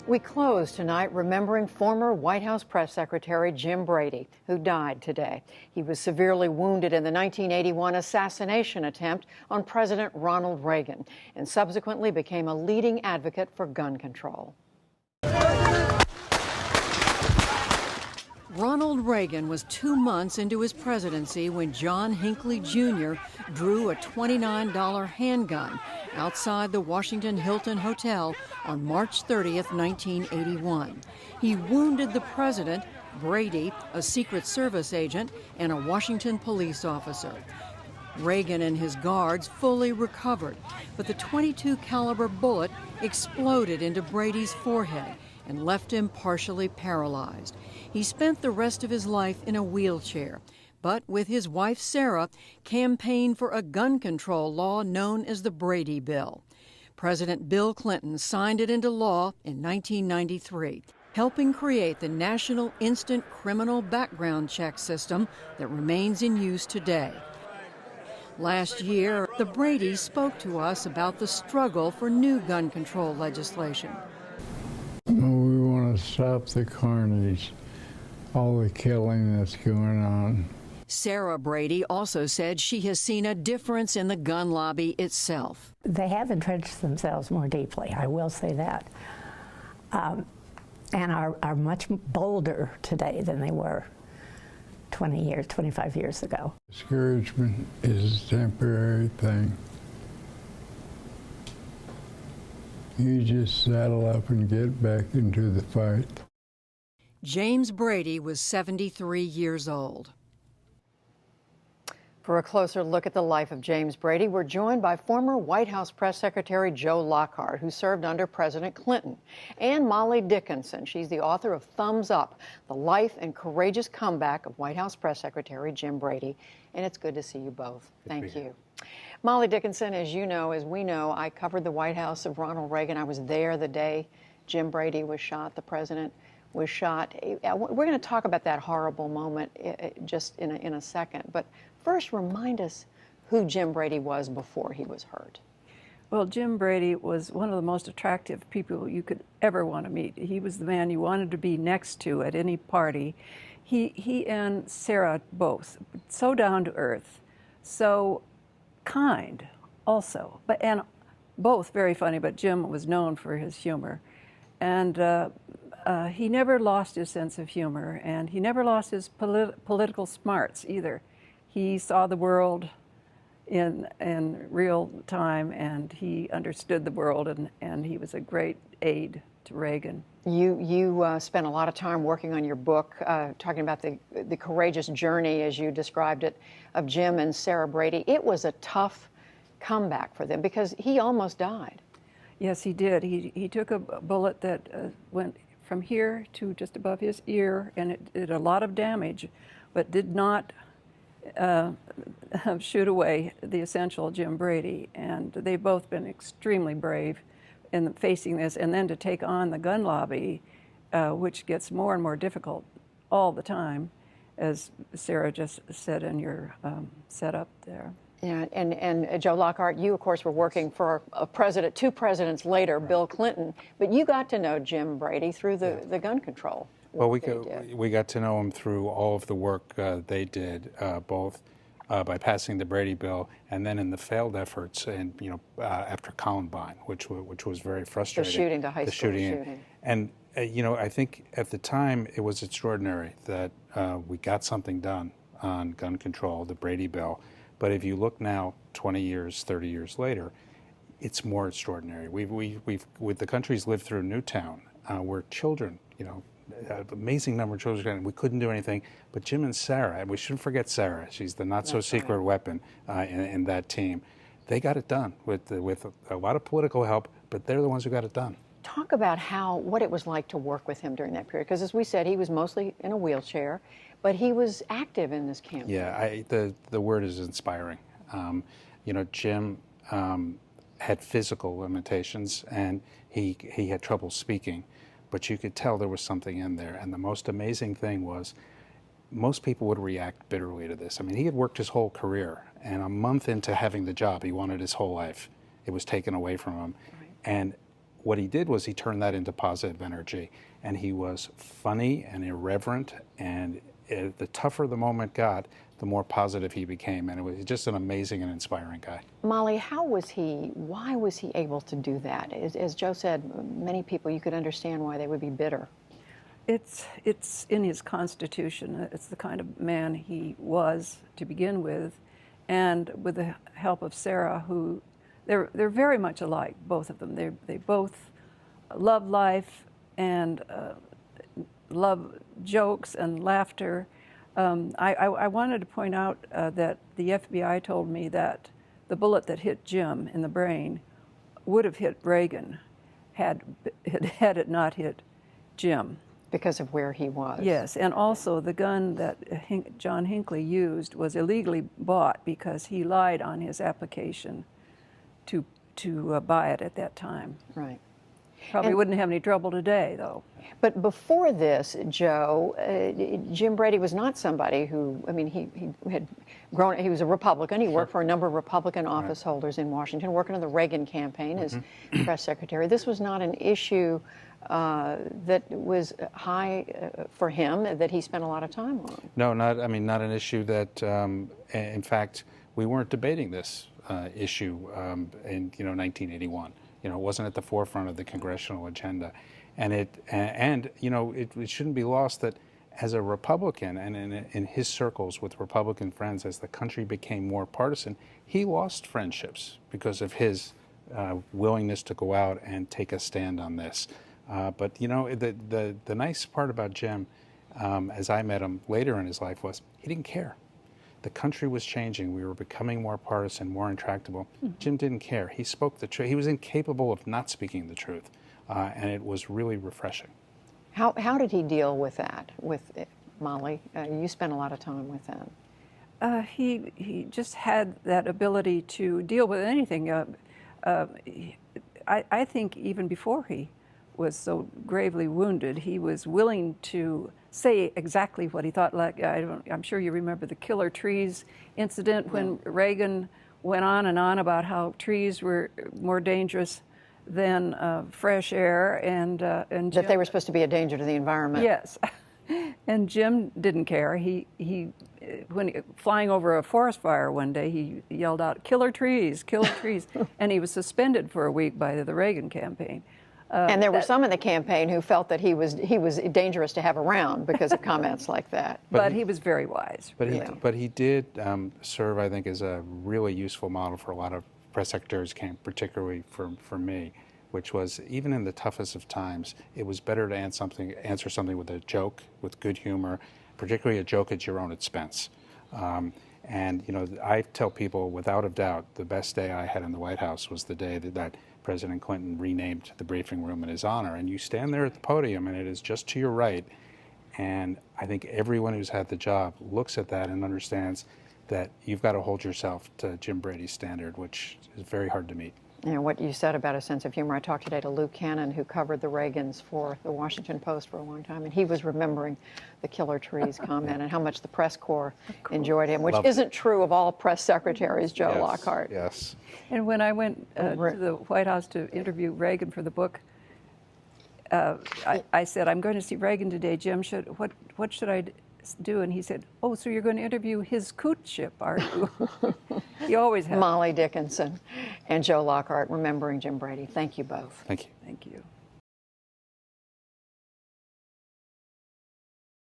We close tonight remembering former White House Press Secretary Jim Brady, who died today. He was severely wounded in the 1981 assassination attempt on President Ronald Reagan and subsequently became a leading advocate for gun control. Ronald Reagan was 2 months into his presidency when John Hinckley Jr. drew a $29 handgun outside the Washington Hilton Hotel on March 30th, 1981. He wounded the president, Brady, a Secret Service agent, and a Washington police officer. Reagan and his guards fully recovered, but the .22 caliber bullet exploded into Brady's forehead and left him partially paralyzed. He spent the rest of his life in a wheelchair, but with his wife Sarah, campaigned for a gun control law known as the Brady Bill. President Bill Clinton signed it into law in 1993, helping create the National Instant Criminal Background Check system that remains in use today. Last year, the Bradys spoke to us about the struggle for new gun control legislation. We want to stop the carnage, all the killing that's going on. Sarah Brady also said she has seen a difference in the gun lobby itself. They have entrenched themselves more deeply, I will say that, and are much bolder today than they were 20 years, 25 years ago. Discouragement is a temporary thing. You just saddle up and get back into the fight. James Brady was 73 years old. For a closer look at the life of James Brady, we're joined by former White House Press Secretary Joe Lockhart, who served under President Clinton, and Molly Dickinson. She's the author of Thumbs Up, The Life and Courageous Comeback of White House Press Secretary Jim Brady. And it's good to see you both. Thank you. Molly Dickinson, as you know, as we know, I covered the White House of Ronald Reagan. I was there the day Jim Brady was shot, the president was shot. We're going to talk about that horrible moment just in a second. But first, remind us who Jim Brady was before he was hurt. Well, Jim Brady was one of the most attractive people you could ever want to meet. He was the man you wanted to be next to at any party. He and Sarah both, so down to earth, so kind also, and both very funny, but Jim was known for his humor. And he never lost his sense of humor, and he never lost his political smarts either. He saw the world in real time, and he understood the world, and he was a great aid to Reagan. You spent a lot of time working on your book, talking about the courageous journey, as you described it, of Jim and Sarah Brady. It was a tough comeback for them because he almost died. Yes, he did. He took a bullet that went from here to just above his ear, and it did a lot of damage, but did not shoot away the essential Jim Brady. And they've both been extremely brave in facing this, and then to take on the gun lobby, which gets more and more difficult all the time, as Sarah just said in your setup there. Yeah, and Joe Lockhart, you of course were working for a president, 2 presidents later, Bill Clinton, but you got to know Jim Brady through the gun control. Well, we got to know him through all of the work they did, both by passing the Brady Bill and then in the failed efforts, and after Columbine, which was very frustrating. The high school shooting. And I think at the time it was extraordinary that we got something done on gun control, the Brady Bill. But if you look now, 20 years, 30 years later, it's more extraordinary. The country's lived through Newtown, where children, an amazing number of children, we couldn't do anything. But Jim and Sarah, and we shouldn't forget Sarah, she's the not-so-secret weapon in that team. They got it done with a lot of political help, but they're the ones who got it done. Talk about what it was like to work with him during that period, because as we said, he was mostly in a wheelchair, but he was active in this campaign. Yeah, the word is inspiring. Jim had physical limitations, and he had trouble speaking, but you could tell there was something in there. And the most amazing thing was, most people would react bitterly to this. I mean, he had worked his whole career, and a month into having the job, he wanted his whole life. It was taken away from him. Right. And what he did was he turned that into positive energy. And he was funny and irreverent, and the tougher the moment got, the more positive he became. And it was just an amazing and inspiring guy. Molly, why was he able to do that? As Joe said, many people, you could understand why they would be bitter. It's in his constitution. It's the kind of man he was to begin with, and with the help of Sarah, who they're very much alike, both of them. They both love life and love jokes and laughter. I wanted to point out that the FBI told me that the bullet that hit Jim in the brain would have hit Reagan had it not hit Jim. Because of where he was. Yes, and also the gun that John Hinckley used was illegally bought because he lied on his application to buy it at that time. Right. Probably wouldn't have any trouble today, though. But before this, Joe, Jim Brady was not somebody who, I mean, he had grown, he was a Republican. He worked for a number of Republican office holders in Washington, working on the Reagan campaign as press secretary. This was not an issue that was high for him, that he spent a lot of time on. No, not an issue that, in fact, we weren't debating this issue in 1981. It wasn't at the forefront of the congressional agenda, and it shouldn't be lost that as a Republican and in his circles with Republican friends, as the country became more partisan, he lost friendships because of his willingness to go out and take a stand on this. But the nice part about Jim, as I met him later in his life, was he didn't care. The country was changing. We were becoming more partisan, more intractable. Jim didn't care. He spoke the truth. He was incapable of not speaking the truth, and it was really refreshing. How did he deal with that, with Molly? You spent a lot of time with him. He just had that ability to deal with anything. I think even before he was so gravely wounded, he was willing to say exactly what he thought. Like I'm sure you remember the killer trees incident when Reagan went on and on about how trees were more dangerous than fresh air, and Jim, that they were supposed to be a danger to the environment. Yes, and Jim didn't care. He flying over a forest fire one day, he yelled out, "Killer trees, killer trees," and he was suspended for a week by the Reagan campaign. And there were some in the campaign who felt that he was dangerous to have around because of comments like that. But he was very wise. But he did serve, I think, as a really useful model for a lot of press secretaries, particularly for me, which was even in the toughest of times, it was better to answer something with a joke, with good humor, particularly a joke at your own expense. And I tell people without a doubt, the best day I had in the White House was the day that President Clinton renamed the briefing room in his honor. And you stand there at the podium, and it is just to your right. And I think everyone who's had the job looks at that and understands that you've got to hold yourself to Jim Brady's standard, which is very hard to meet. What you said about a sense of humor, I talked today to Luke Cannon, who covered the Reagans for the Washington Post for a long time, and he was remembering the killer trees comment and how much the press corps enjoyed him, which isn't true of all press secretaries, Joe Lockhart. Yes. And when I went to the White House to interview Reagan for the book, I said, "I'm going to see Reagan today, Jim. What should I do?" And he said, "Oh, so you're going to interview his coot ship, are you?" He always has. Molly Dickinson and Joe Lockhart remembering Jim Brady. Thank you both. Thank you. Thank you.